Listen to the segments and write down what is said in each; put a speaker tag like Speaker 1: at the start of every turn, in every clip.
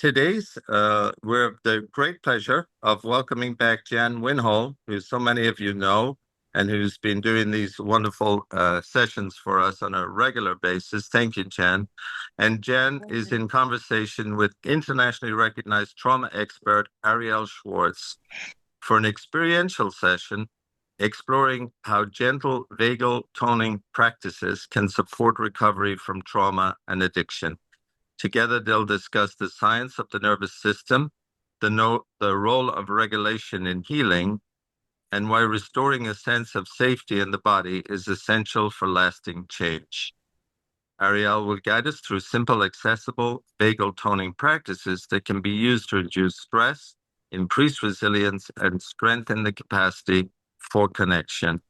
Speaker 1: We have the great pleasure of welcoming back Jan Winhall, who so many of you know, and who's been doing these wonderful sessions for us on a regular basis. Thank you, Jan. And Jan is in conversation with internationally recognized trauma expert Arielle Schwartz for an experiential session exploring how gentle vagal toning practices can support recovery from trauma and addiction. Together, they'll discuss the science of the nervous system, the role of regulation in healing, and why restoring a sense of safety in the body is essential for lasting change. Arielle will guide us through simple, accessible vagal toning practices that can be used to reduce stress, increase resilience, and strengthen the capacity for connection.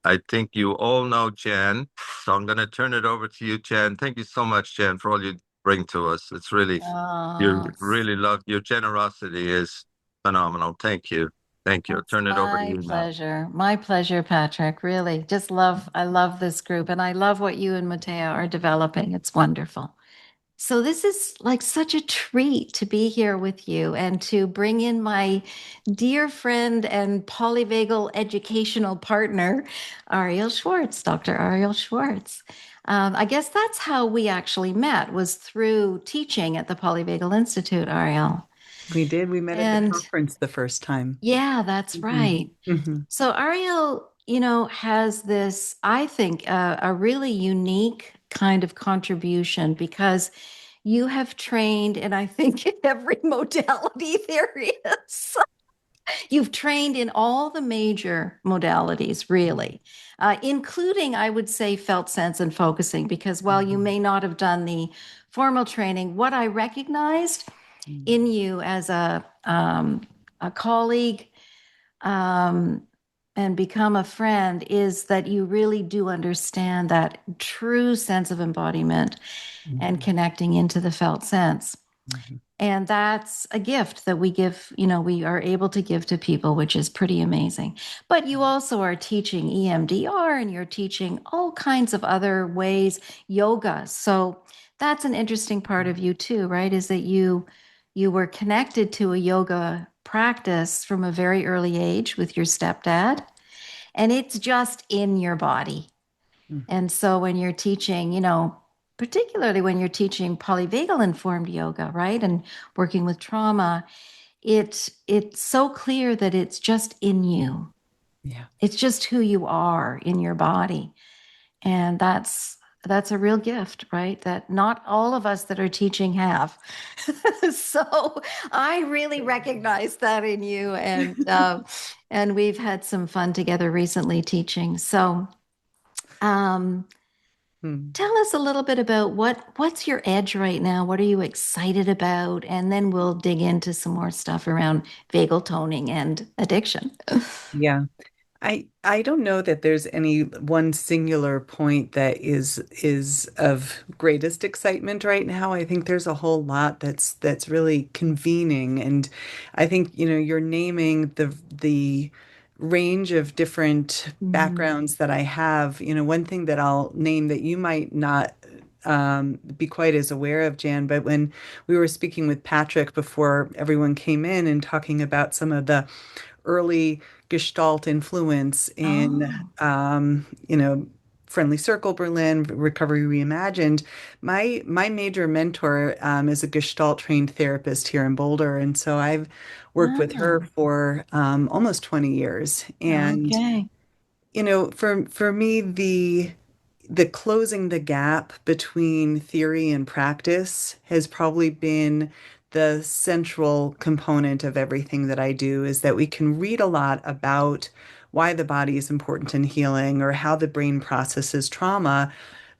Speaker 1: I think you all know Jan, so I'm going to turn it over to you, Jan. Thank you so much, Jan, for all you bring to us. It's really, you really love, your generosity is phenomenal. Thank you. Thank you. I'll turn it over to you now.
Speaker 2: My pleasure, Patrick. Really, I love this group and I love what you and Matteo are developing. It's wonderful. So this is like such a treat to be here with you and to bring in my dear friend and polyvagal educational partner, Arielle Schwartz, Dr. Arielle Schwartz. I guess that's how we actually met, was through teaching at the Polyvagal Institute, Arielle.
Speaker 3: We did. We met at the conference the first time.
Speaker 2: Yeah, that's right. So Arielle, has this, I think, a really unique kind of contribution because you have trained in, I think, every modality there is. You've trained in all the major modalities, really, including, I would say, felt sense and focusing, because while you may not have done the formal training, what I recognized in you as a colleague and become a friend is that you really do understand that true sense of embodiment and connecting into the felt sense. And that's a gift that we give, we are able to give to people, which is pretty amazing. But you also are teaching EMDR and you're teaching all kinds of other ways, yoga. So that's an interesting part of you too, right? Is that you were connected to a yoga practice from a very early age with your stepdad, and it's just in your body. And so when you're teaching, particularly when you're teaching polyvagal informed yoga, right, and working with trauma, it's so clear that it's just in you.
Speaker 3: Yeah,
Speaker 2: it's just who you are in your body, and that's a real gift, right? That not all of us that are teaching have. So I really recognize that in you, and we've had some fun together recently teaching. So, tell us a little bit about what's your edge right now? What are you excited about? And then we'll dig into some more stuff around vagal toning and addiction.
Speaker 3: Yeah. I don't know that there's any one singular point that is of greatest excitement right now. I think there's a whole lot that's really convening, and I think you're naming the range of different backgrounds that I have. One thing that I'll name that you might not be quite as aware of, Jan, but when we were speaking with Patrick before everyone came in and talking about some of the early Gestalt influence in, Friendly Circle Berlin, Recovery Reimagined. My major mentor is a Gestalt trained therapist here in Boulder, and so I've worked with her for almost 20 years. And for me, the closing the gap between theory and practice has probably been the central component of everything that I do, is that we can read a lot about why the body is important in healing or how the brain processes trauma.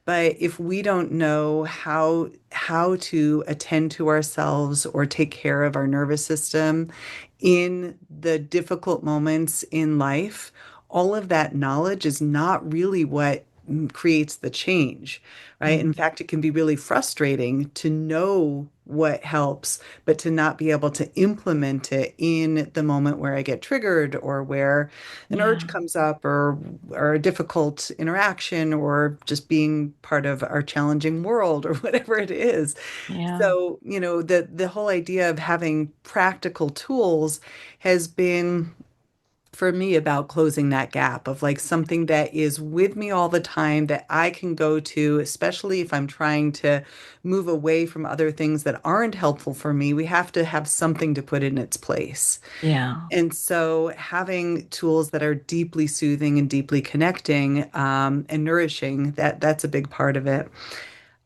Speaker 3: But if we don't know how to attend to ourselves or take care of our nervous system in the difficult moments in life, all of that knowledge is not really what creates the change, right? In fact, it can be really frustrating to know what helps, but to not be able to implement it in the moment where I get triggered or where an urge
Speaker 2: Yeah.
Speaker 3: comes up or a difficult interaction or just being part of our challenging world or whatever it is.
Speaker 2: Yeah.
Speaker 3: So, the whole idea of having practical tools has been for me about closing that gap of like something that is with me all the time that I can go to, especially if I'm trying to move away from other things that aren't helpful for me. We have to have something to put in its place.
Speaker 2: Yeah.
Speaker 3: And so having tools that are deeply soothing and deeply connecting and nourishing, that's a big part of it.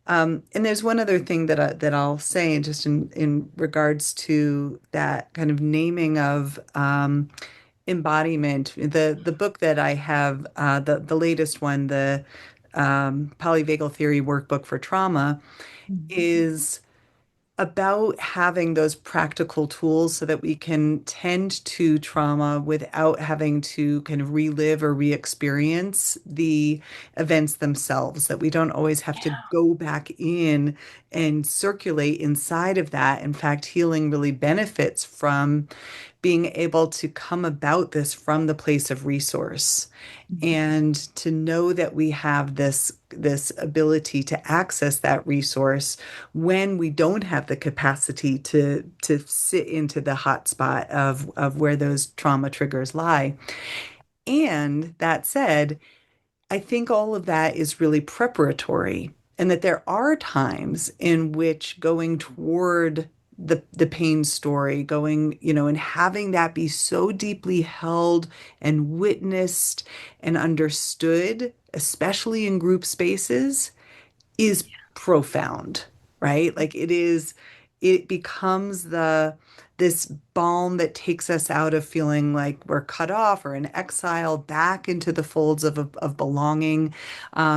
Speaker 3: And there's one other thing that I'll say, just in regards to that kind of naming of embodiment. The book that I have, the latest one, the Polyvagal Theory Workbook for Trauma,
Speaker 2: Mhm.
Speaker 3: is about having those practical tools so that we can tend to trauma without having to kind of relive or re-experience the events themselves, that we don't always have to
Speaker 2: Yeah.
Speaker 3: go back in and circulate inside of that. In fact, healing really benefits from being able to come about this from the place of resource and to know that we have this ability to access that resource when we don't have the capacity to sit into the hot spot of where those trauma triggers lie. And that said, I think all of that is really preparatory, and that there are times in which going toward the pain story, going, and having that be so deeply held and witnessed and understood, especially in group spaces, is profound, right? Like it becomes this balm that takes us out of feeling like we're cut off or in exile back into the folds of belonging.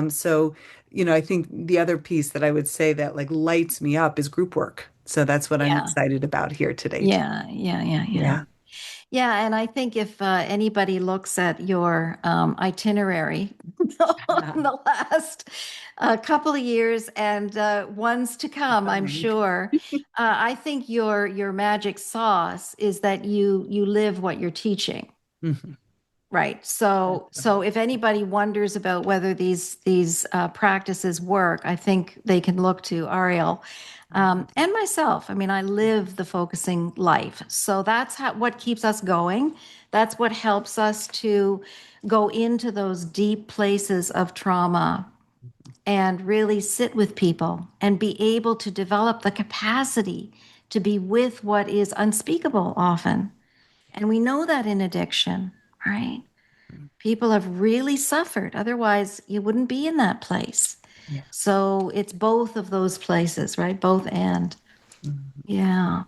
Speaker 3: So, I think the other piece that I would say that like lights me up is group work. So that's what I'm
Speaker 2: Yeah.
Speaker 3: excited about here today too.
Speaker 2: Yeah. Yeah. Yeah. Yeah.
Speaker 3: Yeah.
Speaker 2: Yeah, and I think if anybody looks at your itinerary in the last couple of years and ones to come, I'm sure, I think your magic sauce is that you live what you're teaching.
Speaker 3: Mhm.
Speaker 2: Right. So if anybody wonders about whether these practices work, I think they can look to Arielle and myself. I mean, I live the focusing life, so that's what keeps us going. That's what helps us to go into those deep places of trauma and really sit with people and be able to develop the capacity to be with what is unspeakable often. And we know that in addiction, right? People have really suffered. Otherwise, you wouldn't be in that place.
Speaker 3: Yeah.
Speaker 2: So it's both of those places, right? Both and.
Speaker 3: Mhm.
Speaker 2: Yeah.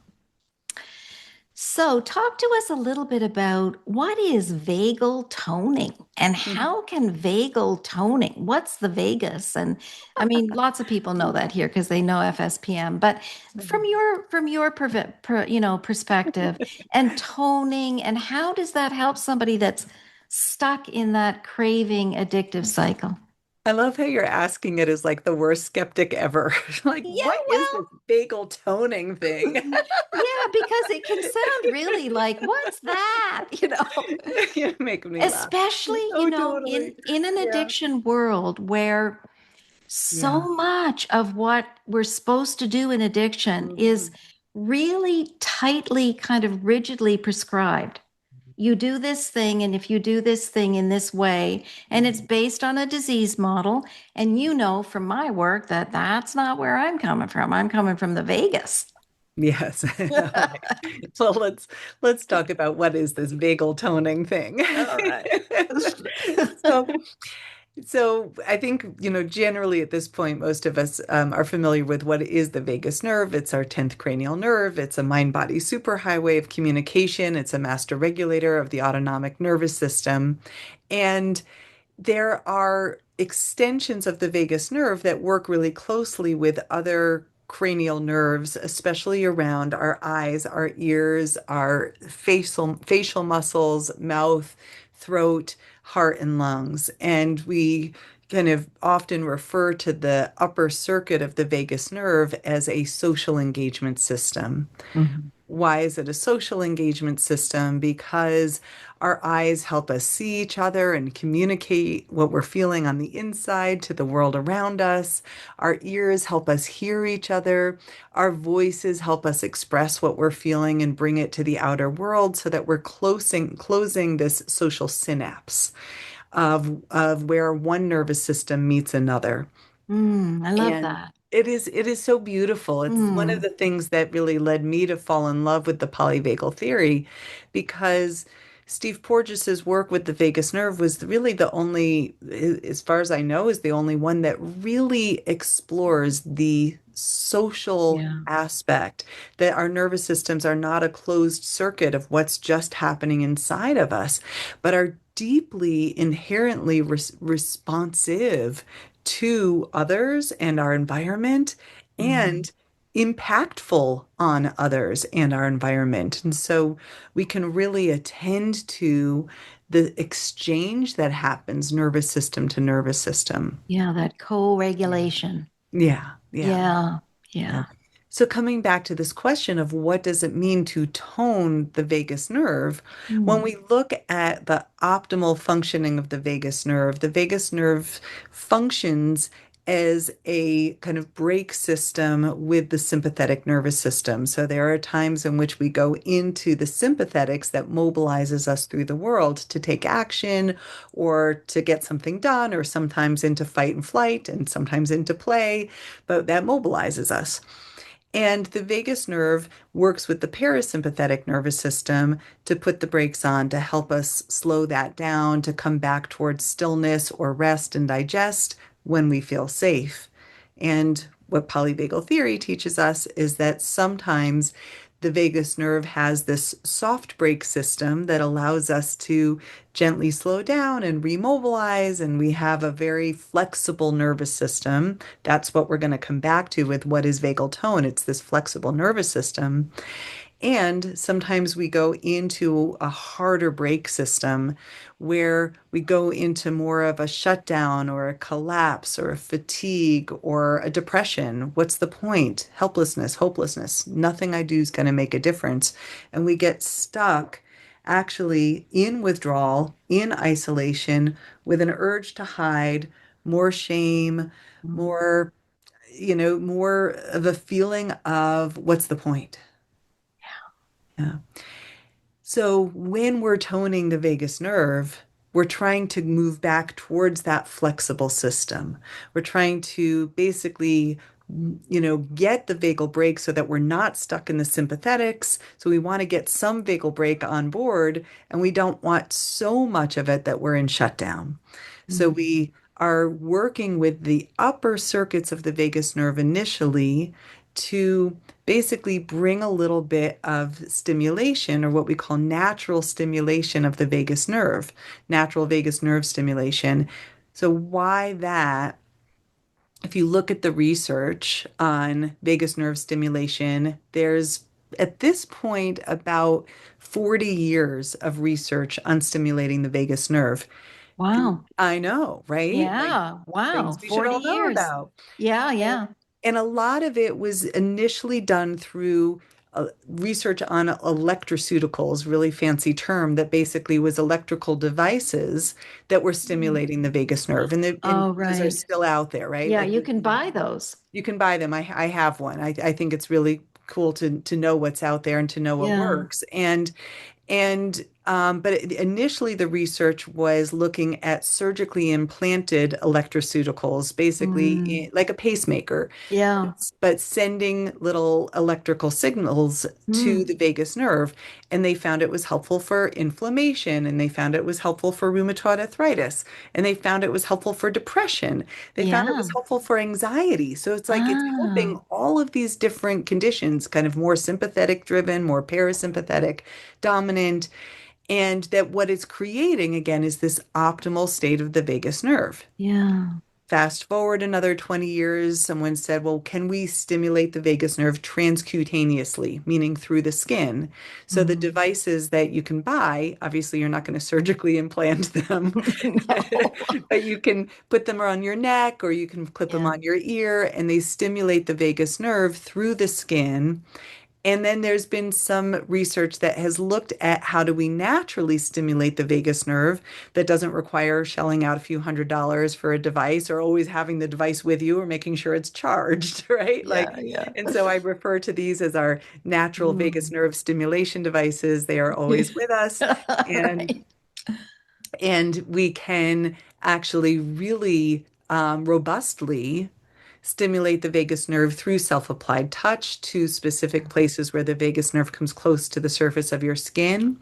Speaker 2: So talk to us a little bit about what is vagal toning and how can vagal toning, what's the vagus? And I mean, lots of people know that here because they know FSPM, but from your perspective and toning and how does that help somebody that's stuck in that craving addictive cycle?
Speaker 3: I love how you're asking it as like the worst skeptic ever. Like,
Speaker 2: Yeah,
Speaker 3: what is
Speaker 2: well,
Speaker 3: this bagel toning thing?
Speaker 2: yeah, because it can sound really like, what's that?
Speaker 3: You're making me laugh.
Speaker 2: Especially,
Speaker 3: Oh, totally.
Speaker 2: in an
Speaker 3: Yeah.
Speaker 2: addiction world where so
Speaker 3: Yeah.
Speaker 2: much of what we're supposed to do in addiction is
Speaker 3: Mhm.
Speaker 2: really tightly, kind of rigidly prescribed. You do this thing, and if you do this thing in this way, and it's
Speaker 3: Mhm.
Speaker 2: based on a disease model, and you know from my work that that's not where I'm coming from. I'm coming from the Vegas.
Speaker 3: Yes. Okay. So let's talk about what is this bagel toning thing.
Speaker 2: All right.
Speaker 3: So So I think, generally at this point, most of us are familiar with what is the vagus nerve. It's our 10th cranial nerve. It's a mind-body superhighway of communication. It's a master regulator of the autonomic nervous system. And there are extensions of the vagus nerve that work really closely with other cranial nerves, especially around our eyes, our ears, our facial muscles, mouth, throat, heart, and lungs. And we kind of often refer to the upper circuit of the vagus nerve as a social engagement system.
Speaker 2: Mhm.
Speaker 3: Why is it a social engagement system? Because our eyes help us see each other and communicate what we're feeling on the inside to the world around us. Our ears help us hear each other. Our voices help us express what we're feeling and bring it to the outer world so that we're closing this social synapse of where one nervous system meets another.
Speaker 2: I love
Speaker 3: And
Speaker 2: that.
Speaker 3: it is so beautiful. It's one of
Speaker 2: Mm.
Speaker 3: the things that really led me to fall in love with the polyvagal theory because Steve Porges's work with the vagus nerve was really the only, as far as I know, is the only one that really explores the social
Speaker 2: Yeah.
Speaker 3: aspect that our nervous systems are not a closed circuit of what's just happening inside of us, but are deeply inherently responsive to others and our environment
Speaker 2: Mm.
Speaker 3: and impactful on others and our environment. And so we can really attend to the exchange that happens nervous system to nervous system.
Speaker 2: Yeah, that co-regulation.
Speaker 3: Yeah, yeah.
Speaker 2: Yeah.
Speaker 3: Yeah.
Speaker 2: Yeah.
Speaker 3: So coming back to this question of what does it mean to tone the vagus nerve, when
Speaker 2: Mm.
Speaker 3: we look at the optimal functioning of the vagus nerve functions as a kind of brake system with the sympathetic nervous system. So there are times in which we go into the sympathetics that mobilizes us through the world to take action or to get something done, or sometimes into fight and flight and sometimes into play, but that mobilizes us. And the vagus nerve works with the parasympathetic nervous system to put the brakes on, to help us slow that down, to come back towards stillness or rest and digest when we feel safe. And what polyvagal theory teaches us is that sometimes the vagus nerve has this soft brake system that allows us to gently slow down and remobilize, and we have a very flexible nervous system. That's what we're going to come back to with what is vagal tone. It's this flexible nervous system. And sometimes we go into a harder brake system where we go into more of a shutdown or a collapse or a fatigue or a depression. What's the point? Helplessness, hopelessness. Nothing I do is going to make a difference. And we get stuck actually in withdrawal, in isolation, with an urge to hide, more shame,
Speaker 2: Mm.
Speaker 3: more, more of a feeling of what's the point? Yeah. So when we're toning the vagus nerve, we're trying to move back towards that flexible system. We're trying to basically, get the vagal brake so that we're not stuck in the sympathetics. So we want to get some vagal brake on board, and we don't want so much of it that we're in shutdown. So
Speaker 2: Mm.
Speaker 3: we are working with the upper circuits of the vagus nerve initially to basically bring a little bit of stimulation, or what we call natural stimulation of the vagus nerve, natural vagus nerve stimulation. So why that? If you look at the research on vagus nerve stimulation, there's at this point about 40 years of research on stimulating the vagus nerve. And
Speaker 2: Wow.
Speaker 3: I know, right? Like
Speaker 2: Yeah. Wow.
Speaker 3: things we should
Speaker 2: 40
Speaker 3: all know
Speaker 2: years.
Speaker 3: about.
Speaker 2: Yeah.
Speaker 3: And,
Speaker 2: Yeah.
Speaker 3: and a lot of it was initially done through research on electroceuticals, really fancy term, that basically was electrical devices that were
Speaker 2: Mm.
Speaker 3: stimulating the vagus nerve. And
Speaker 2: Oh,
Speaker 3: those are
Speaker 2: right.
Speaker 3: still out there, right?
Speaker 2: Yeah.
Speaker 3: Like
Speaker 2: You can buy those.
Speaker 3: you can buy them. I have one. I think it's really cool to know what's out there and to know what
Speaker 2: Yeah.
Speaker 3: works. But initially the research was looking at surgically implanted electroceuticals, basically
Speaker 2: Mm.
Speaker 3: like a pacemaker,
Speaker 2: Yeah.
Speaker 3: but sending little electrical signals to
Speaker 2: Mm.
Speaker 3: the vagus nerve. And they found it was helpful for inflammation, and they found it was helpful for rheumatoid arthritis, and they found it was helpful for depression. They found it was
Speaker 2: Yeah.
Speaker 3: helpful for anxiety. So it's like it's helping
Speaker 2: Oh,
Speaker 3: all of these different conditions, kind of more sympathetic driven, more parasympathetic dominant. And that what it's creating again is this optimal state of the vagus nerve.
Speaker 2: yeah.
Speaker 3: Fast forward another 20 years, someone said, well, can we stimulate the vagus nerve transcutaneously, meaning through the skin? So the
Speaker 2: Mm.
Speaker 3: devices that you can buy, obviously you're not going to surgically implant them,
Speaker 2: No.
Speaker 3: but you can put them around your neck or you can clip them
Speaker 2: Yeah.
Speaker 3: on your ear, and they stimulate the vagus nerve through the skin. And then there's been some research that has looked at how do we naturally stimulate the vagus nerve that doesn't require shelling out a few $100s for a device or always having the device with you or making sure it's charged, right?
Speaker 2: Yeah,
Speaker 3: Like,
Speaker 2: yeah.
Speaker 3: and so I refer to these as our natural vagus
Speaker 2: Mm.
Speaker 3: nerve stimulation devices. They are always with us. And
Speaker 2: Right.
Speaker 3: and we can actually really robustly stimulate the vagus nerve through self-applied touch to specific places where the vagus nerve comes close to the surface of your skin.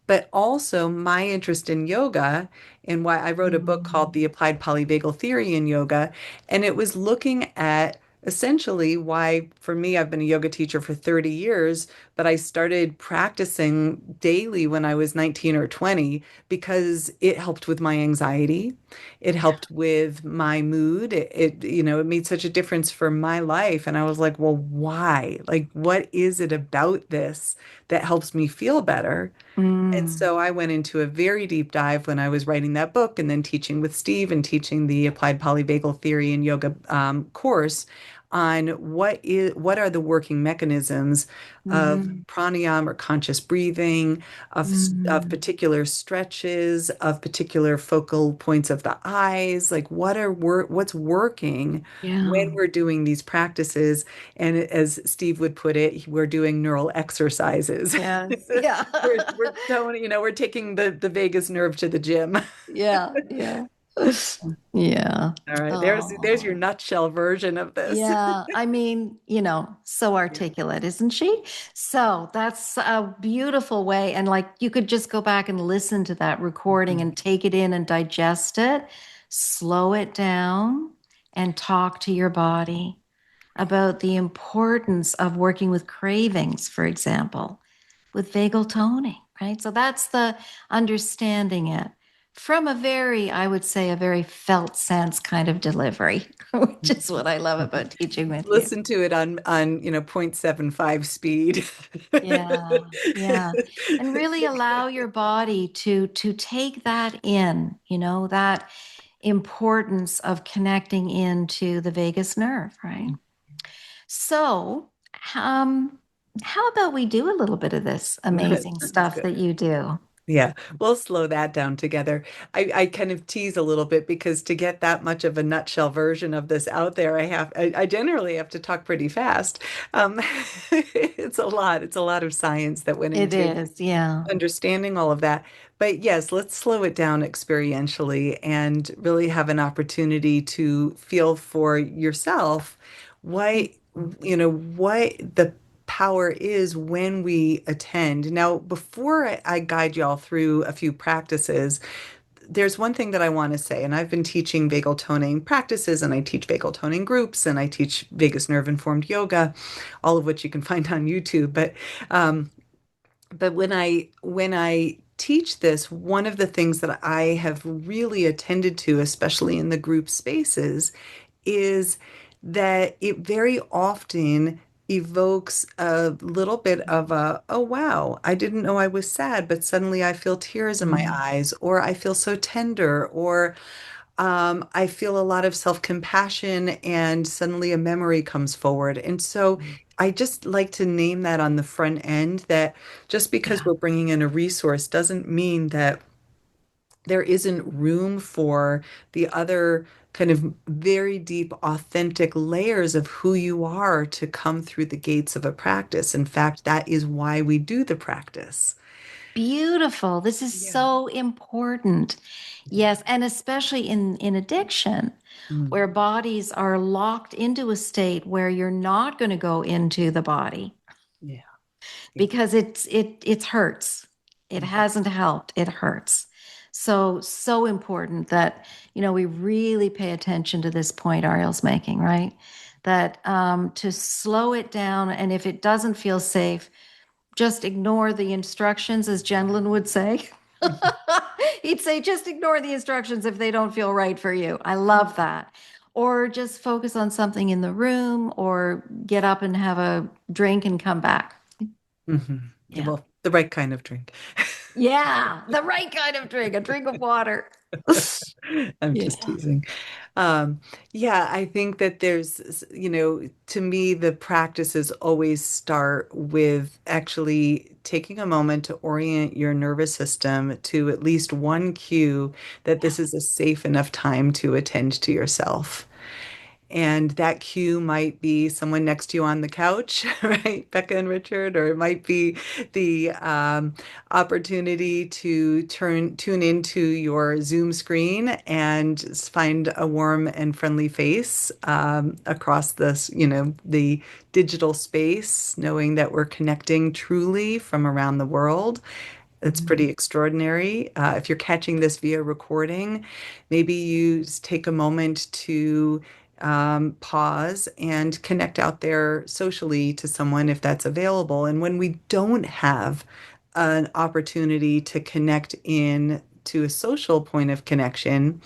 Speaker 3: But also, my interest in yoga and why I wrote a book called
Speaker 2: Mm.
Speaker 3: The Applied Polyvagal Theory in Yoga. And it was looking at essentially why, for me, I've been a yoga teacher for 30 years, but I started practicing daily when I was 19 or 20 because it helped with my anxiety. It
Speaker 2: Yeah.
Speaker 3: helped with my mood. It made such a difference for my life. And I was like, well, why? Like, what is it about this that helps me feel better? And
Speaker 2: Mm.
Speaker 3: so I went into a very deep dive when I was writing that book and then teaching with Steve and teaching the Applied Polyvagal Theory and Yoga course on what are the working mechanisms of
Speaker 2: Mm.
Speaker 3: pranayama or conscious breathing, of
Speaker 2: Mm.
Speaker 3: particular stretches, of particular focal points of the eyes, like what's working when
Speaker 2: Yeah.
Speaker 3: we're doing these practices. And as Steve would put it, we're doing neural exercises.
Speaker 2: Yes. Yeah.
Speaker 3: We're taking the vagus nerve to the gym.
Speaker 2: Yeah. Yeah. Yeah.
Speaker 3: All right, there's your
Speaker 2: Oh.
Speaker 3: nutshell version of this.
Speaker 2: Yeah, I mean, so
Speaker 3: Yeah.
Speaker 2: articulate, isn't she? So that's a beautiful way. And like you could just go back and listen to that recording
Speaker 3: Mhm.
Speaker 2: and take it in and digest it, slow it down, and talk to your body about the importance of working with cravings, for example, with vagal toning, right? So that's the understanding it from a very, I would say, a very felt sense kind of delivery, which is what I love about teaching with you.
Speaker 3: Listen to it on 0.75 speed.
Speaker 2: Yeah, yeah. And really allow your body to take that in, that importance of connecting into the vagus nerve, right? So, um, how about we do a little bit of this amazing
Speaker 3: Sounds
Speaker 2: stuff
Speaker 3: good.
Speaker 2: that you do?
Speaker 3: Yeah, we'll slow that down together. I kind of tease a little bit because to get that much of a nutshell version of this out there, I generally have to talk pretty fast. Um, it's a lot. It's a lot of science that went
Speaker 2: It
Speaker 3: into
Speaker 2: is, yeah.
Speaker 3: understanding all of that. But yes, let's slow it down experientially and really have an opportunity to feel for yourself what, what the power is when we attend. Now, before I guide y'all through a few practices, there's one thing that I want to say, and I've been teaching vagal toning practices, and I teach vagal toning groups, and I teach vagus nerve informed yoga, all of which you can find on YouTube. But when I teach this, one of the things that I have really attended to, especially in the group spaces, is that it very often evokes a little bit of oh wow, I didn't know I was sad, but suddenly I feel tears in my
Speaker 2: Mm.
Speaker 3: eyes, or I feel so tender, or I feel a lot of self-compassion and suddenly a memory comes forward. And so I just like to name that on the front end that just because
Speaker 2: Yeah.
Speaker 3: we're bringing in a resource doesn't mean that there isn't room for the other kind of very deep, authentic layers of who you are to come through the gates of a practice. In fact, that is why we do the practice.
Speaker 2: Beautiful. This is
Speaker 3: Yeah.
Speaker 2: so important. Yes, and especially in addiction,
Speaker 3: Mm.
Speaker 2: where bodies are locked into a state where you're not going to go into the body
Speaker 3: Yeah. Yeah.
Speaker 2: because it hurts. It
Speaker 3: Mhm.
Speaker 2: hasn't helped. It hurts. So important that we really pay attention to this point Arielle's making, right? That to slow it down, and if it doesn't feel safe, just ignore the instructions, as Gendlin would say. He'd say, just ignore the instructions if they don't feel right for you. I love that. or just focus on something in the room, or get up and have a drink and come back.
Speaker 3: Hmm.
Speaker 2: Yeah.
Speaker 3: Well, the right kind of drink.
Speaker 2: Yeah, the right kind of drink, a drink of water.
Speaker 3: I'm just
Speaker 2: Yeah.
Speaker 3: teasing. Yeah, I think that to me, the practices always start with actually taking a moment to orient your nervous system to at least one cue that this is a safe enough time to attend to yourself. And that cue might be someone next to you on the couch, right? Becca and Richard, or it might be the opportunity to tune into your Zoom screen and find a warm and friendly face across the digital space, knowing that we're connecting truly from around the world. It's pretty extraordinary. If you're catching this via recording, maybe you take a moment to pause and connect out there socially to someone if that's available. And when we don't have an opportunity to connect in to a social point of connection,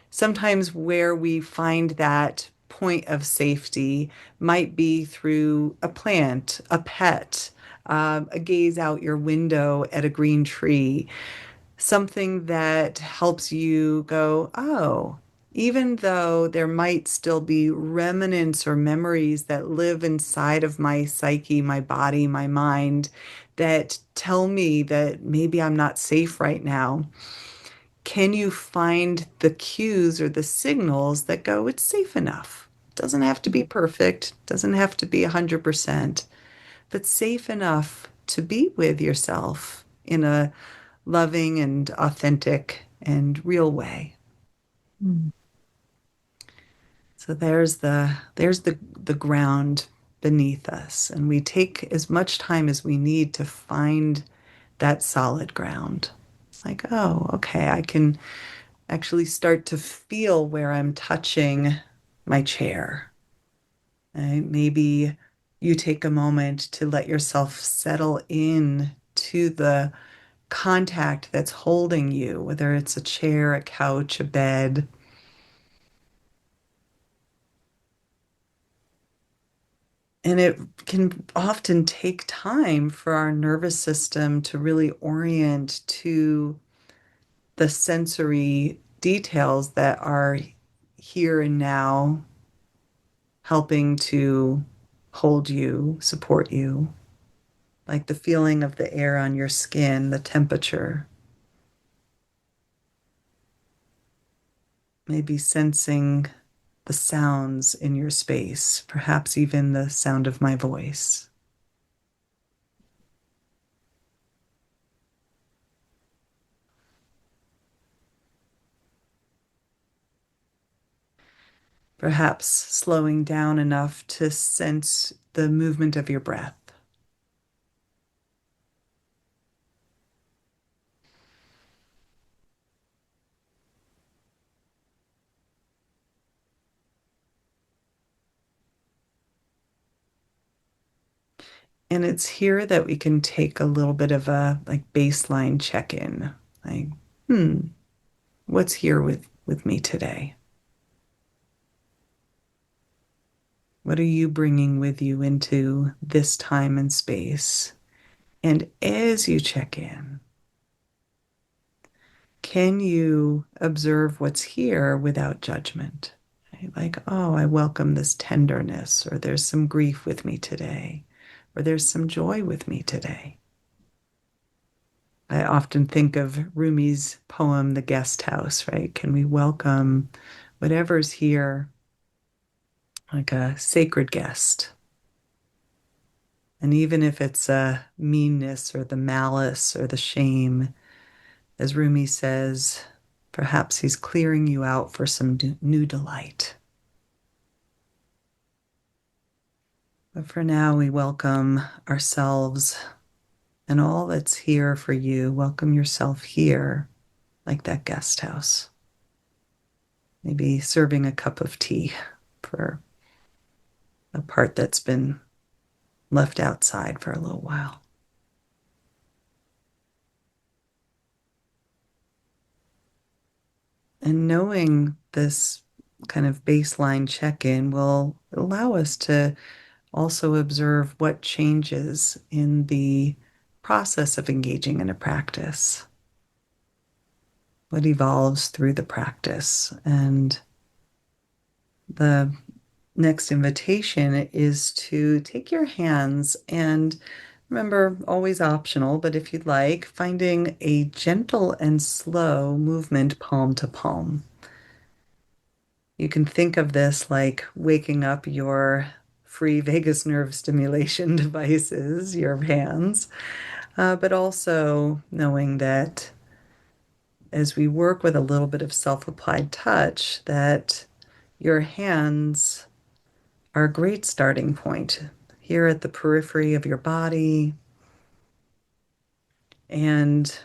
Speaker 3: sometimes where we find that point of safety might be through a plant, a pet, a gaze out your window at a green tree, something that helps you go, oh, even though there might still be remnants or memories that live inside of my psyche, my body, my mind, that tell me that maybe I'm not safe right now, can you find the cues or the signals that go, it's safe enough? Doesn't have to be perfect, doesn't have to be 100%, but safe enough to be with yourself in a loving and authentic and real way.
Speaker 2: Mm.
Speaker 3: So there's the ground beneath us, and we take as much time as we need to find that solid ground. It's like, oh, okay, I can actually start to feel where I'm touching my chair. Right? Maybe you take a moment to let yourself settle in to the contact that's holding you, whether it's a chair, a couch, a bed. And it can often take time for our nervous system to really orient to the sensory details that are here and now, helping to hold you, support you, like the feeling of the air on your skin, the temperature, maybe sensing the sounds in your space, perhaps even the sound of my voice. Perhaps slowing down enough to sense the movement of your breath. And it's here that we can take a little bit of a like baseline check-in. Like, what's here with me today? What are you bringing with you into this time and space? And as you check in, can you observe what's here without judgment? Right? Like, oh, I welcome this tenderness, or there's some grief with me today, or there's some joy with me today. I often think of Rumi's poem, The Guest House, right? Can we welcome whatever's here like a sacred guest? And even if it's a meanness or the malice or the shame, as Rumi says, perhaps he's clearing you out for some new delight. But for now, we welcome ourselves and all that's here for you. Welcome yourself here, like that guest house. Maybe serving a cup of tea for a part that's been left outside for a little while. And knowing this kind of baseline check-in will allow us to also observe what changes in the process of engaging in a practice, what evolves through the practice. And the next invitation is to take your hands and remember, always optional, but if you'd like, finding a gentle and slow movement palm to palm. You can think of this like waking up your free vagus nerve stimulation devices, your hands, but also knowing that as we work with a little bit of self-applied touch, that your hands are a great starting point here at the periphery of your body. And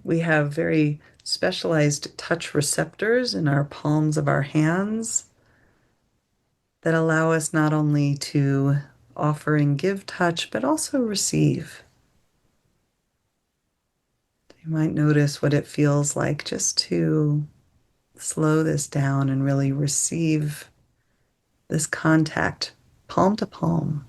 Speaker 3: we have very specialized touch receptors in our palms of our hands that allow us not only to offer and give touch, but also receive. You might notice what it feels like just to slow this down and really receive this contact palm to palm.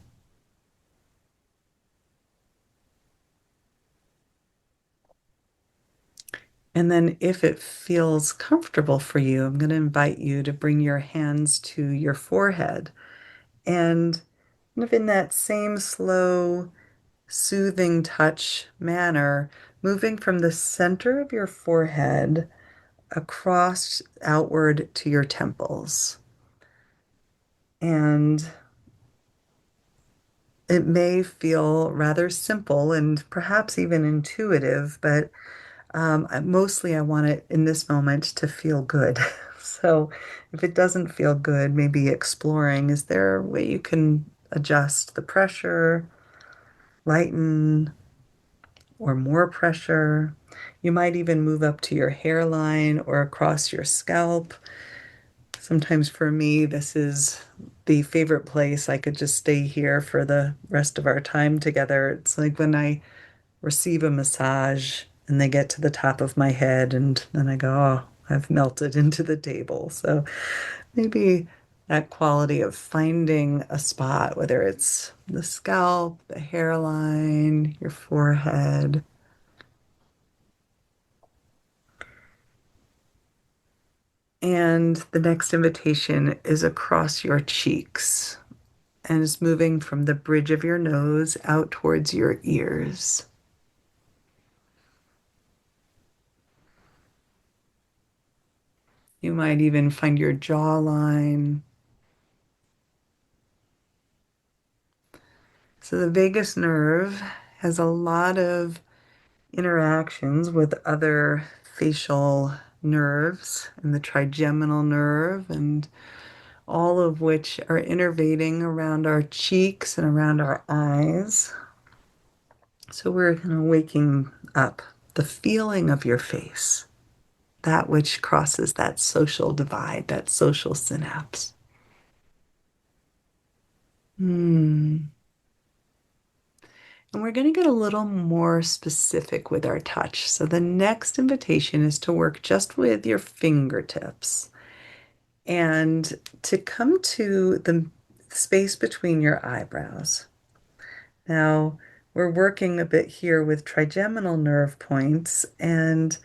Speaker 3: And then, if it feels comfortable for you, I'm going to invite you to bring your hands to your forehead and kind of in that same slow, soothing touch manner, moving from the center of your forehead across outward to your temples. And it may feel rather simple and perhaps even intuitive, but mostly I want it in this moment to feel good. So if it doesn't feel good, maybe exploring, is there a way you can adjust the pressure, lighten, or more pressure? You might even move up to your hairline or across your scalp. Sometimes for me, this is the favorite place. I could just stay here for the rest of our time together. It's like when I receive a massage and they get to the top of my head, and then I go, oh, I've melted into the table. So maybe that quality of finding a spot, whether it's the scalp, the hairline, your forehead. And the next invitation is across your cheeks and is moving from the bridge of your nose out towards your ears. You might even find your jawline. So the vagus nerve has a lot of interactions with other facial nerves and the trigeminal nerve, and all of which are innervating around our cheeks and around our eyes. So we're kind of waking up the feeling of your face, that which crosses that social divide, that social synapse. Hmm. And we're going to get a little more specific with our touch. So the next invitation is to work just with your fingertips and to come to the space between your eyebrows. Now, we're working a bit here with trigeminal nerve points, and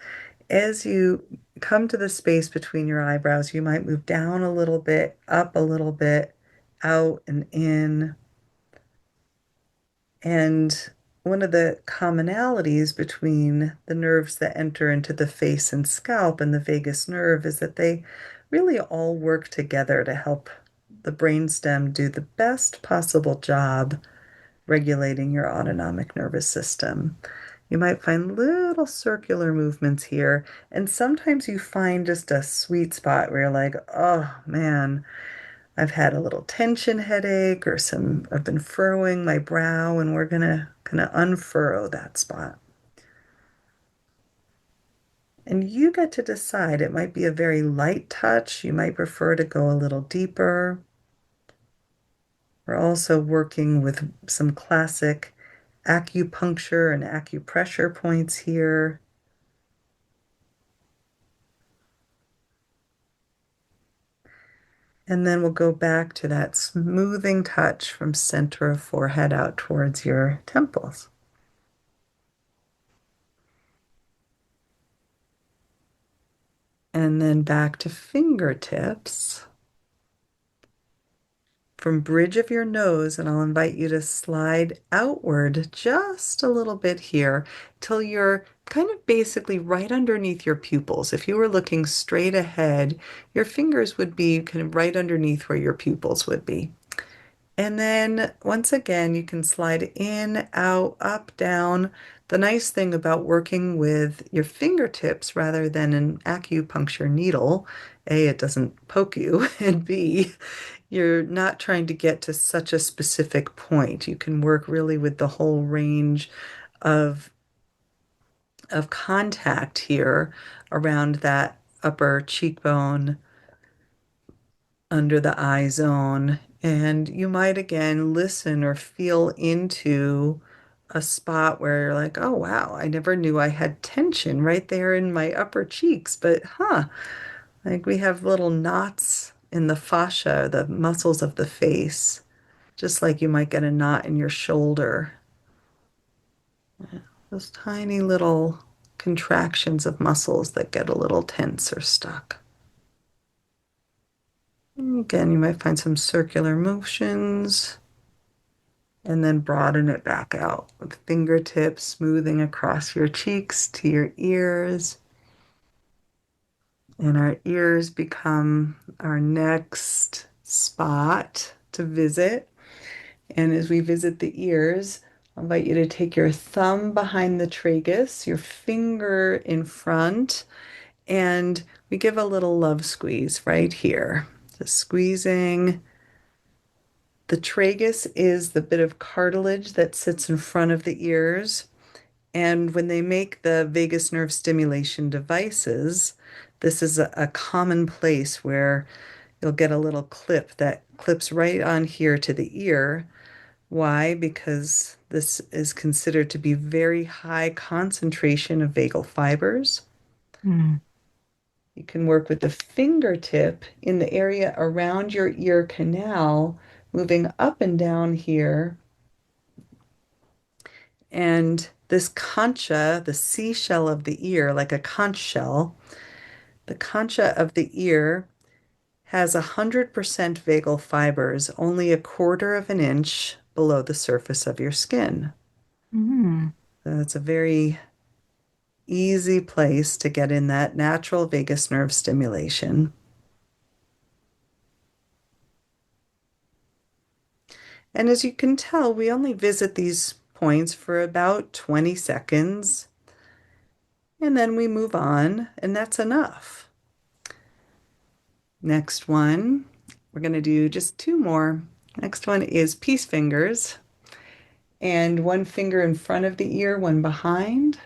Speaker 3: as you come to the space between your eyebrows, you might move down a little bit, up a little bit, out and in. And one of the commonalities between the nerves that enter into the face and scalp and the vagus nerve is that they really all work together to help the brainstem do the best possible job regulating your autonomic nervous system. You might find little circular movements here, and sometimes you find just a sweet spot where you're like, oh man, I've had a little tension headache or I've been furrowing my brow, and we're gonna kind of unfurrow that spot. And you get to decide. It might be a very light touch. You might prefer to go a little deeper. We're also working with some classic acupuncture and acupressure points here. And then we'll go back to that smoothing touch from center of forehead out towards your temples. And then back to fingertips from bridge of your nose. And I'll invite you to slide outward just a little bit here till you're kind of basically right underneath your pupils. If you were looking straight ahead, your fingers would be kind of right underneath where your pupils would be. And then once again, you can slide in, out, up, down. The nice thing about working with your fingertips rather than an acupuncture needle, A, it doesn't poke you, and B, you're not trying to get to such a specific point. You can work really with the whole range of contact here around that upper cheekbone, under the eye zone. And you might again listen or feel into a spot where you're like, oh, wow, I never knew I had tension right there in my upper cheeks. But, like we have little knots in the fascia, the muscles of the face, just like you might get a knot in your shoulder. Those tiny little contractions of muscles that get a little tense or stuck. Again, you might find some circular motions and then broaden it back out with fingertips smoothing across your cheeks to your ears. And our ears become our next spot to visit. And as we visit the ears, I'll invite you to take your thumb behind the tragus, your finger in front, and we give a little love squeeze right here. Just squeezing. The tragus is the bit of cartilage that sits in front of the ears. And when they make the vagus nerve stimulation devices, this is a common place where you'll get a little clip that clips right on here to the ear. Why? Because this is considered to be very high concentration of vagal fibers.
Speaker 2: Mm.
Speaker 3: You can work with the fingertip in the area around your ear canal, moving up and down here. And this concha, the seashell of the ear, like a conch shell, the concha of the ear has 100% vagal fibers, only a quarter of an inch below the surface of your skin.
Speaker 2: Mm.
Speaker 3: So it's a very easy place to get in that natural vagus nerve stimulation. And as you can tell, we only visit these points for about 20 seconds, and then we move on, and that's enough. Next one, we're going to do just two more. Next one is peace fingers, and one finger in front of the ear, one behind.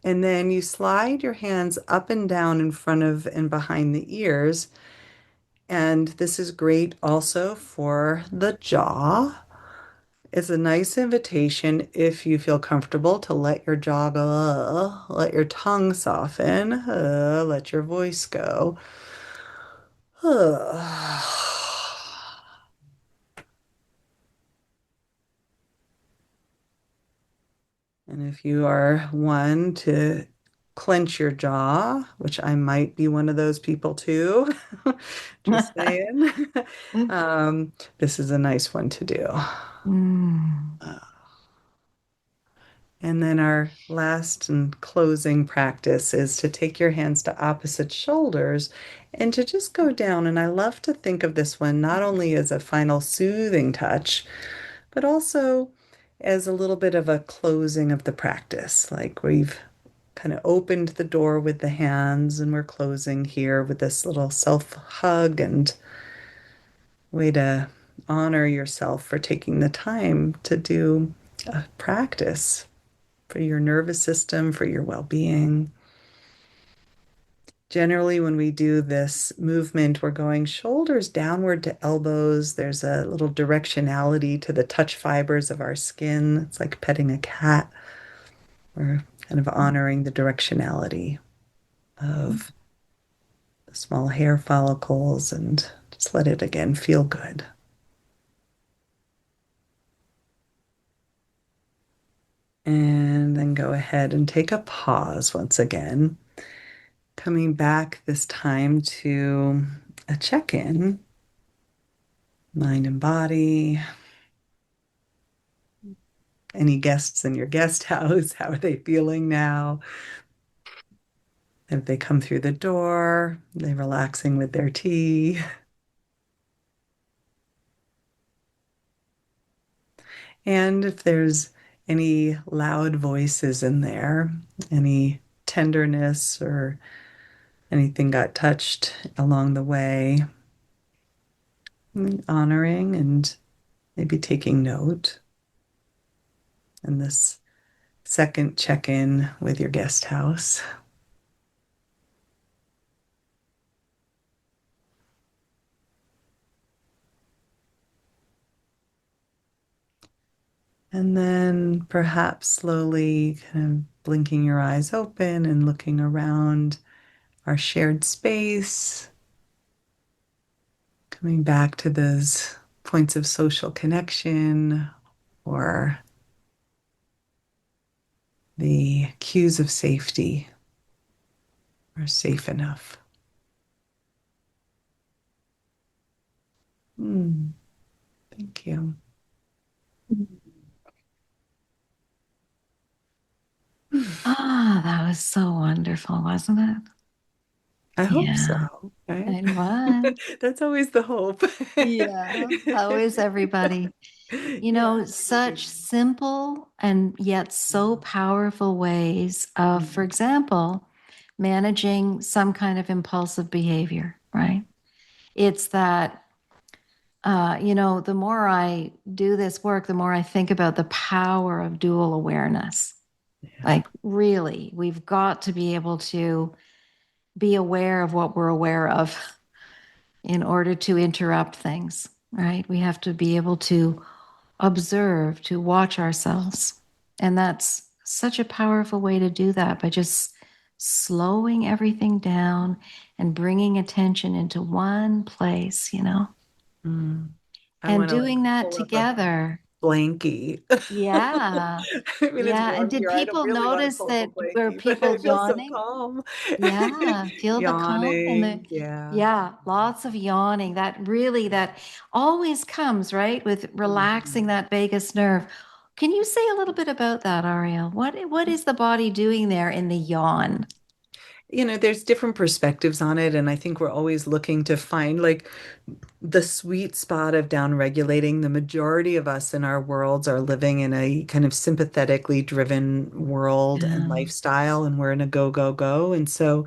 Speaker 3: And then you slide your hands up and down in front of and behind the ears. And this is great also for the jaw. It's a nice invitation if you feel comfortable to let your jaw go, let your tongue soften, let your voice go. And if you are one to clench your jaw, which I might be one of those people too, just saying, this is a nice one to do.
Speaker 2: Mm.
Speaker 3: And then our last and closing practice is to take your hands to opposite shoulders and to just go down. And I love to think of this one not only as a final soothing touch, but also as a little bit of a closing of the practice. Like we've kind of opened the door with the hands and we're closing here with this little self hug and way to honor yourself for taking the time to do a practice for your nervous system, for your well-being. Generally, when we do this movement, we're going shoulders downward to elbows. There's a little directionality to the touch fibers of our skin. It's like petting a cat. We're kind of honoring the directionality of the small hair follicles and Just let it again feel good. And then go ahead and take a pause once again. Coming back this time to a check in, mind and body. Any guests in your guest house? How are they feeling now? If they come through the door, are they relaxing with their tea? And if there's any loud voices in there, any tenderness or anything got touched along the way, honoring and maybe taking note. And this second check in with your guest house. And then perhaps slowly kind of blinking your eyes open and looking around our shared space, coming back to those points of social connection or the cues of safety are safe enough. Thank you.
Speaker 2: Ah, that was so wonderful, wasn't it?
Speaker 3: I hope
Speaker 2: Yeah,
Speaker 3: so, right?
Speaker 2: it was.
Speaker 3: That's always the hope.
Speaker 2: Yeah, how is everybody? You
Speaker 3: Yeah,
Speaker 2: know,
Speaker 3: everything.
Speaker 2: such simple and yet so powerful ways of, for example, managing some kind of impulsive behavior, right? It's that, the more I do this work, the more I think about the power of dual awareness.
Speaker 3: Yeah.
Speaker 2: Like, really, we've got to be able to be aware of what we're aware of in order to interrupt things, right? We have to be able to observe, to watch ourselves. And that's such a powerful way to do that by just slowing everything down and bringing attention into one place,
Speaker 3: Mm. I
Speaker 2: and
Speaker 3: want to like
Speaker 2: doing that
Speaker 3: pull up a
Speaker 2: together.
Speaker 3: blankie.
Speaker 2: Yeah.
Speaker 3: I mean, it's
Speaker 2: Yeah. And
Speaker 3: warm
Speaker 2: did
Speaker 3: here. I don't
Speaker 2: people
Speaker 3: really want to
Speaker 2: notice
Speaker 3: pull up a
Speaker 2: that were
Speaker 3: blankie, but
Speaker 2: people
Speaker 3: I feel so
Speaker 2: yawning?
Speaker 3: calm.
Speaker 2: Yeah, feel the calm and the,
Speaker 3: Yawning. Yeah.
Speaker 2: yeah, lots of yawning. That always comes, right, with relaxing
Speaker 3: Mhm.
Speaker 2: that vagus nerve. Can you say a little bit about that, Arielle? What is the body doing there in the yawn?
Speaker 3: There's different perspectives on it, and I think we're always looking to find like the sweet spot of down regulating. The majority of us in our worlds are living in a kind of sympathetically driven world and
Speaker 2: Yeah.
Speaker 3: lifestyle, and we're in a go, go, go. And so,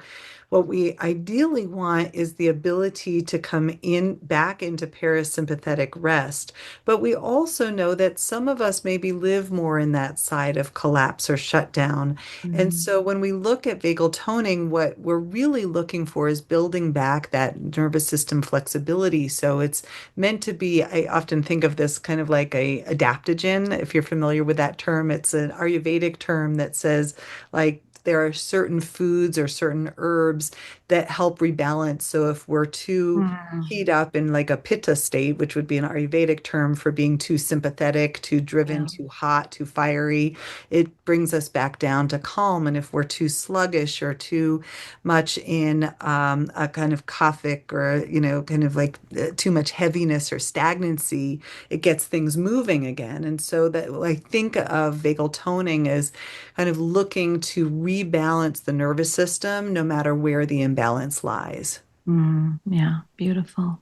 Speaker 3: what we ideally want is the ability to come in back into parasympathetic rest. But we also know that some of us maybe live more in that side of collapse or shutdown. And
Speaker 2: Mm.
Speaker 3: so when we look at vagal toning, what we're really looking for is building back that nervous system flexibility. So it's meant to be, I often think of this kind of like a adaptogen. If you're familiar with that term, it's an Ayurvedic term that says like there are certain foods or certain herbs that help rebalance. So if we're too
Speaker 2: Mm.
Speaker 3: keyed up in like a pitta state, which would be an Ayurvedic term for being too sympathetic, too driven,
Speaker 2: Yeah.
Speaker 3: too hot, too fiery, it brings us back down to calm. And if we're too sluggish or too much in a kind of Kaphic or, kind of like too much heaviness or stagnancy, it gets things moving again. And so that I think of vagal toning as kind of looking to rebalance the nervous system no matter where the imbalance lies.
Speaker 2: Yeah, beautiful.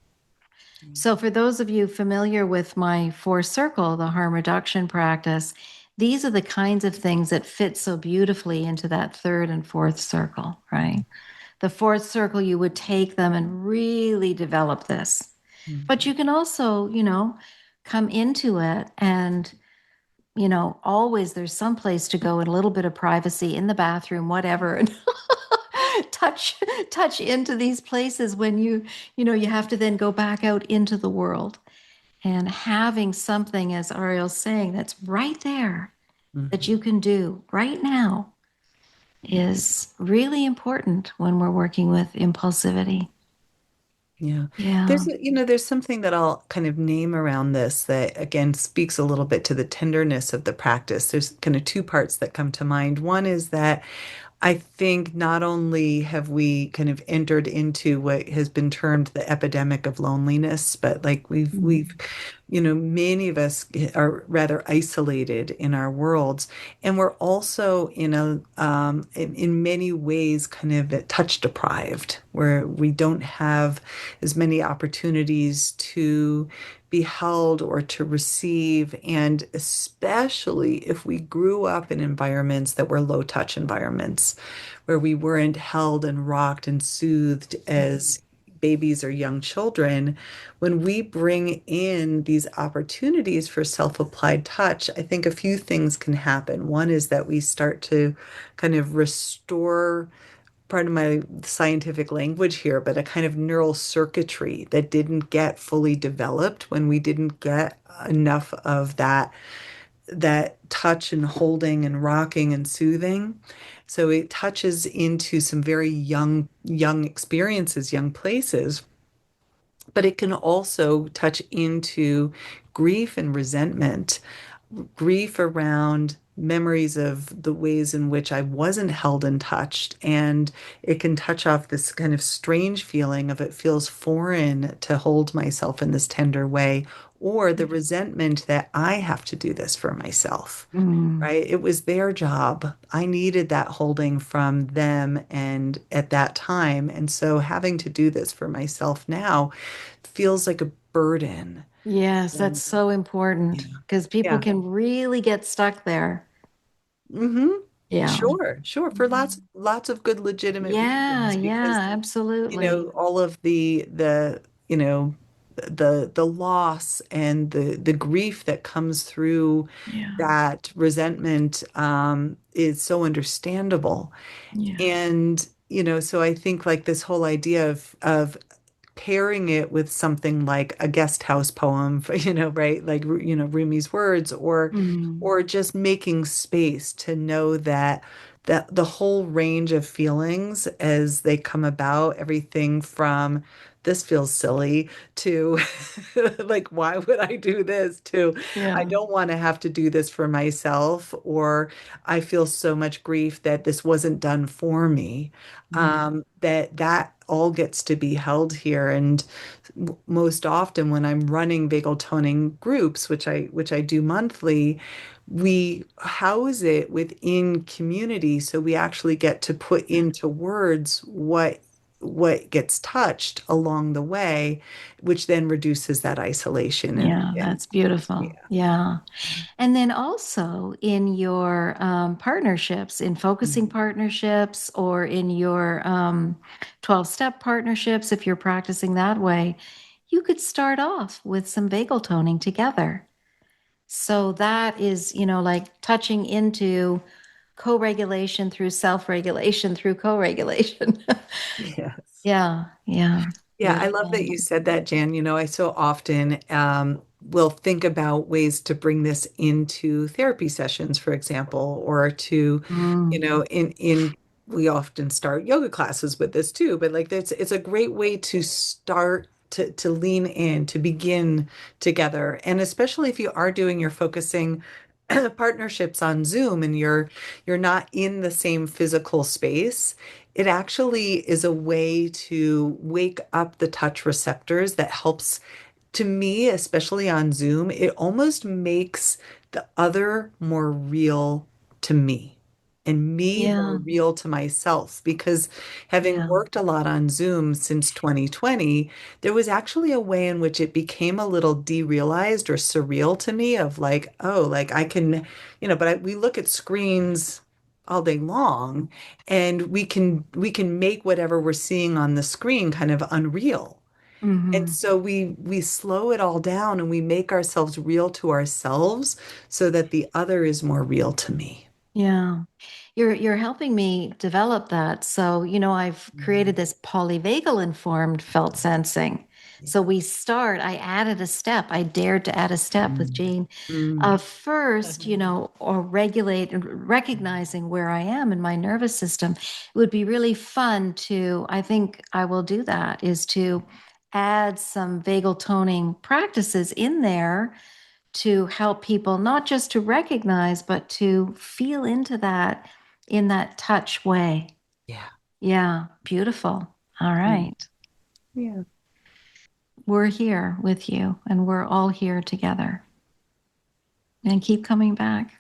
Speaker 2: So, for those of you familiar with my four circle, the harm reduction practice, these are the kinds of things that fit so beautifully into that third and fourth circle, right? The fourth circle, you would take them and really develop this. But
Speaker 3: Mhm.
Speaker 2: you can also, come into it and, always there's some place to go and a little bit of privacy in the bathroom, whatever, and touch touch into these places when you have to then go back out into the world. And having something, as Ariel's saying, that's right there that
Speaker 3: Mhm.
Speaker 2: you can do right now is really important when we're working with impulsivity.
Speaker 3: Yeah.
Speaker 2: Yeah.
Speaker 3: There's something that I'll kind of name around this that again speaks a little bit to the tenderness of the practice. There's kind of two parts that come to mind. One is that I think not only have we kind of entered into what has been termed the epidemic of loneliness, but like we've
Speaker 2: Mm.
Speaker 3: many of us are rather isolated in our worlds, and we're also in many ways kind of touch deprived, where we don't have as many opportunities to be held or to receive, and especially if we grew up in environments that were low touch environments, where we weren't held and rocked and soothed as babies or young children. When we bring in these opportunities for self-applied touch, I think a few things can happen. One is that we start to kind of restore, part of my scientific language here, but a kind of neural circuitry that didn't get fully developed when we didn't get enough of that touch and holding and rocking and soothing. So it touches into some very young experiences, young places, but it can also touch into grief and resentment, grief around memories of the ways in which I wasn't held and touched. And it can touch off this kind of strange feeling of it feels foreign to hold myself in this tender way, or the resentment that I have to do this for myself.
Speaker 2: Mm.
Speaker 3: Right? It was their job. I needed that holding from them and at that time. And so having to do this for myself now feels like a burden.
Speaker 2: Yes, that's
Speaker 3: And
Speaker 2: so
Speaker 3: yeah.
Speaker 2: important because people
Speaker 3: Yeah.
Speaker 2: can really get stuck there.
Speaker 3: Hmm.
Speaker 2: Yeah.
Speaker 3: Sure, sure. For lots of good legitimate
Speaker 2: Yeah,
Speaker 3: reasons, because
Speaker 2: yeah, absolutely.
Speaker 3: all of the the loss and the grief that comes through
Speaker 2: Yeah.
Speaker 3: that resentment is so understandable.
Speaker 2: Yeah.
Speaker 3: And so I think like this whole idea of pairing it with something like a guest house poem, right? Like, Rumi's words,
Speaker 2: Mm.
Speaker 3: or just making space to know that the whole range of feelings as they come about, everything from this feels silly to like, why would I do this, to I
Speaker 2: Yeah.
Speaker 3: don't want to have to do this for myself, or I feel so much grief that this wasn't done for me,
Speaker 2: Mm.
Speaker 3: that all gets to be held here. And most often when I'm running vagal toning groups, which I do monthly, we house it within community, so we actually get to put into words what gets touched along the way, which then reduces that isolation.
Speaker 2: Yeah,
Speaker 3: And
Speaker 2: that's beautiful.
Speaker 3: yeah.
Speaker 2: Yeah. And then also in your partnerships, in focusing
Speaker 3: Mhm.
Speaker 2: partnerships or in your 12-step partnerships, if you're practicing that way, you could start off with some vagal toning together. So that is, like touching into co-regulation through self-regulation through co-regulation.
Speaker 3: Yes.
Speaker 2: Yeah, yeah,
Speaker 3: Yeah, I love that
Speaker 2: beautiful.
Speaker 3: you said that, Jan. I so often will think about ways to bring this into therapy sessions, for example, or to,
Speaker 2: Mm,
Speaker 3: in we often start yoga classes with this too, but like it's a great way to start to lean in, to begin together. And especially if you are doing your focusing partnerships on Zoom and you're not in the same physical space, it actually is a way to wake up the touch receptors that helps, to me, especially on Zoom, it almost makes the other more real to me and me more
Speaker 2: yeah,
Speaker 3: real to myself. Because having
Speaker 2: yeah.
Speaker 3: worked a lot on Zoom since 2020, there was actually a way in which it became a little derealized or surreal to me, of like, oh, like I can, we look at screens all day long, and we can make whatever we're seeing on the screen kind of unreal. And
Speaker 2: Hmm.
Speaker 3: so we slow it all down and we make ourselves real to ourselves so that the other is more real to me.
Speaker 2: Yeah. You're helping me develop that. So, I've created this polyvagal informed felt sensing. So I added a step. I dared to add a step with
Speaker 3: Mm.
Speaker 2: Jane
Speaker 3: Mm.
Speaker 2: of first, or regulate and recognizing where I am in my nervous system. It would be really fun to, I think I will do that, is to add some vagal toning practices in there to help people not just to recognize, but to feel into that in that touch way.
Speaker 3: Yeah.
Speaker 2: Yeah, beautiful. All
Speaker 3: Yeah.
Speaker 2: right.
Speaker 3: Yeah.
Speaker 2: We're here with you, and we're all here together. And keep coming back.